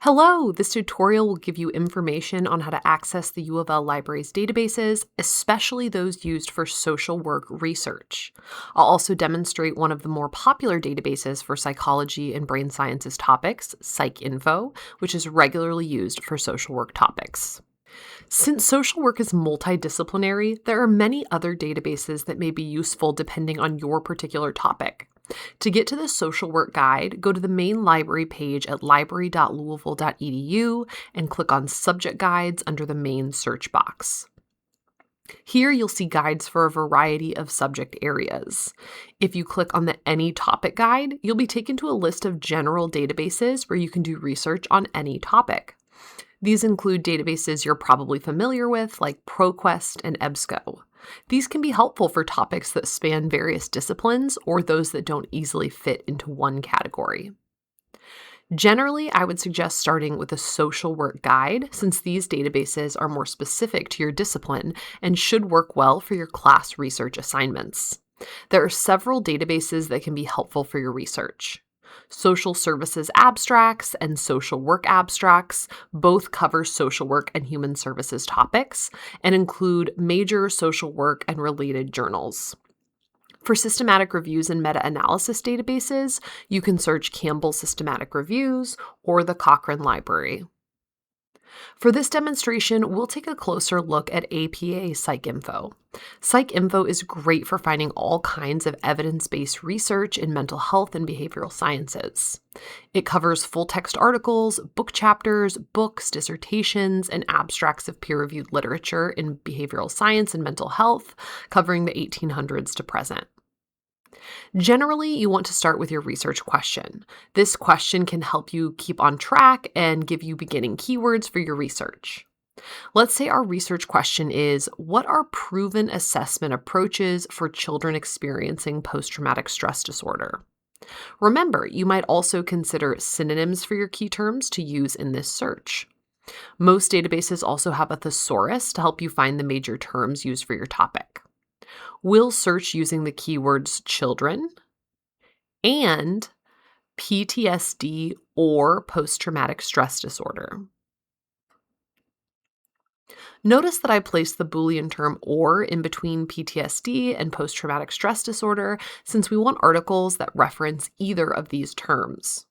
Hello, this tutorial will give you information on how to access the U of L Library's databases, especially those used for social work research. I'll also demonstrate one of the more popular databases for psychology and brain sciences topics, PsycINFO, which is regularly used for social work topics. Since social work is multidisciplinary, there are many other databases that may be useful depending on your particular topic. To get to the social work guide, go to the main library page at library.louisville.edu and click on Subject Guides under the main search box. Here you'll see guides for a variety of subject areas. If you click on the Any Topic guide, you'll be taken to a list of general databases where you can do research on any topic. These include databases you're probably familiar with, like ProQuest and EBSCO. These can be helpful for topics that span various disciplines or those that don't easily fit into one category. Generally, I would suggest starting with a social work guide, since these databases are more specific to your discipline and should work well for your class research assignments. There are several databases that can be helpful for your research. Social Services Abstracts and Social Work Abstracts both cover social work and human services topics and include major social work and related journals. For systematic reviews and meta-analysis databases, you can search Campbell Systematic Reviews or the Cochrane Library. For this demonstration, we'll take a closer look at APA PsycINFO. PsycINFO is great for finding all kinds of evidence-based research in mental health and behavioral sciences. It covers full-text articles, book chapters, books, dissertations, and abstracts of peer-reviewed literature in behavioral science and mental health, covering the 1800s to present. Generally, you want to start with your research question. This question can help you keep on track and give you beginning keywords for your research. Let's say our research question is, what are proven assessment approaches for children experiencing post-traumatic stress disorder? Remember, you might also consider synonyms for your key terms to use in this search. Most databases also have a thesaurus to help you find the major terms used for your topic. We'll search using the keywords children and PTSD or post-traumatic stress disorder. Notice that I placed the Boolean term or in between PTSD and post-traumatic stress disorder since we want articles that reference either of these terms.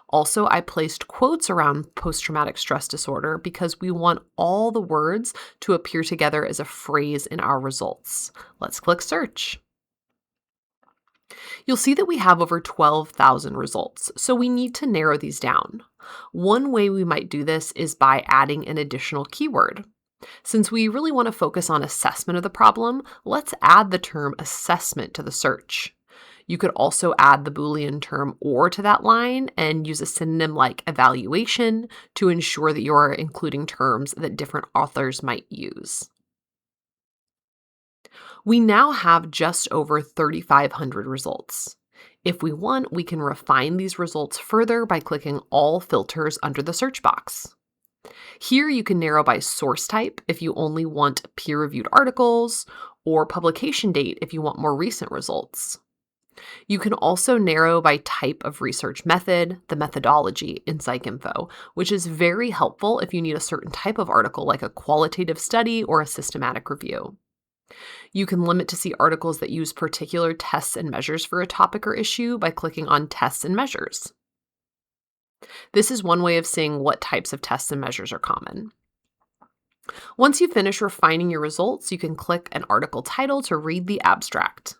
Also, I placed quotes around post-traumatic stress disorder because we want all the words to appear together as a phrase in our results. Let's click search. You'll see that we have over 12,000 results, so we need to narrow these down. One way we might do this is by adding an additional keyword. Since we really want to focus on assessment of the problem, let's add the term assessment to the search. You could also add the Boolean term or to that line and use a synonym like evaluation to ensure that you're including terms that different authors might use. We now have just over 3,500 results. If we want, we can refine these results further by clicking all filters under the search box. Here you can narrow by source type if you only want peer-reviewed articles, or publication date if you want more recent results. You can also narrow by type of research method, the methodology in PsycINFO, which is very helpful if you need a certain type of article like a qualitative study or a systematic review. You can limit to see articles that use particular tests and measures for a topic or issue by clicking on Tests and Measures. This is one way of seeing what types of tests and measures are common. Once you finish refining your results, you can click an article title to read the abstract.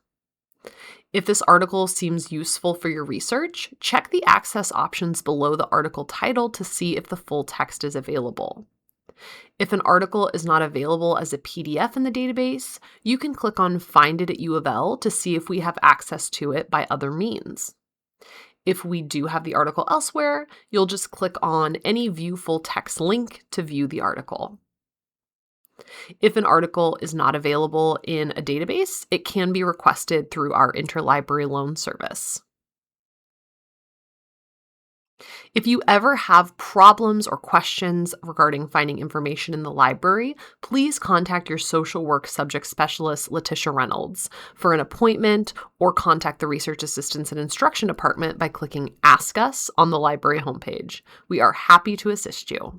If this article seems useful for your research, check the access options below the article title to see if the full text is available. If an article is not available as a PDF in the database, you can click on Find It at U of L to see if we have access to it by other means. If we do have the article elsewhere, you'll just click on any View Full Text link to view the article. If an article is not available in a database, it can be requested through our interlibrary loan service. If you ever have problems or questions regarding finding information in the library, please contact your social work subject specialist, Letitia Reynolds, for an appointment, or contact the Research Assistance and Instruction Department by clicking Ask Us on the library homepage. We are happy to assist you.